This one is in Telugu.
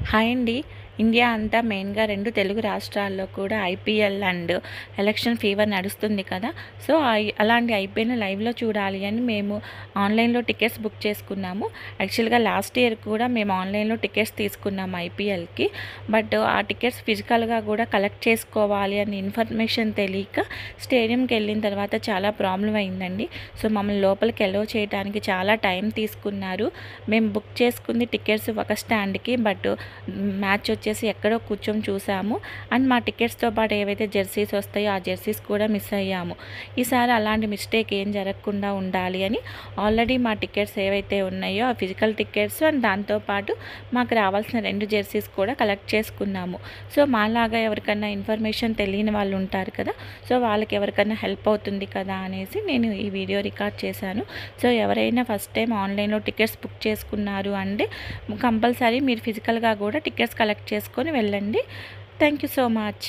హాయ్ అండి. ఇండియా అంతా మెయిన్‌గా 2 తెలుగు రాష్ట్రాల్లో కూడా ఐపీఎల్ అండ్ ఎలక్షన్ ఫీవర్ నడుస్తుంది కదా! సో, అలాంటి ఐపీఎల్‌ని లైవ్‌లో చూడాలి అని మేము ఆన్‌లైన్‌లో టికెట్స్ బుక్ చేసుకున్నాము. యాక్చువల్‌గా లాస్ట్ ఇయర్ కూడా మేము ఆన్‌లైన్‌లో టికెట్స్ తీసుకున్నాము ఐపీఎల్‌కి. బట్ ఆ టికెట్స్ ఫిజికల్‌గా కూడా కలెక్ట్ చేసుకోవాలి అని ఇన్ఫర్మేషన్ తెలియక స్టేడియంకెళ్ళిన తర్వాత చాలా ప్రాబ్లమ్ అయిందండి. సో, మమ్మల్ని లోపలికి అలౌ చేయడానికి చాలా టైం తీసుకున్నారు. మేము బుక్ చేసుకుంది టికెట్స్ ఒక స్టాండ్‌కి. బట్ మ్యాచ్ వచ్చేసి ఎక్కడో కూర్చొని చూసాము. అండ్ మా టికెట్స్‌తో పాటు ఏవైతే జెర్సీస్ వస్తాయో ఆ జెర్సీస్ కూడా మిస్ అయ్యాము. ఈసారి అలాంటి మిస్టేక్ ఏం జరగకుండా ఉండాలి అని ఆల్రెడీ మా టికెట్స్ ఏవైతే ఉన్నాయో ఆ ఫిజికల్ టికెట్స్ అండ్ దాంతోపాటు మాకు రావాల్సిన 2 జెర్సీస్ కూడా కలెక్ట్ చేసుకున్నాము. సో, మాలాగా ఎవరికన్నా ఇన్ఫర్మేషన్ తెలియని వాళ్ళు ఉంటారు కదా! సో, వాళ్ళకి ఎవరికన్నా హెల్ప్ అవుతుంది కదా అనేసి నేను ఈ వీడియో రికార్డ్ చేశాను. సో, ఎవరైనా ఫస్ట్ టైం ఆన్‌లైన్‌లో టికెట్స్ బుక్ చేసుకున్నారు అంటే కంపల్సరీ మీరు ఫిజికల్‌గా కూడా టికెట్స్ కలెక్ట్ చేసుకొని వెళ్ళండి. Thank you so much.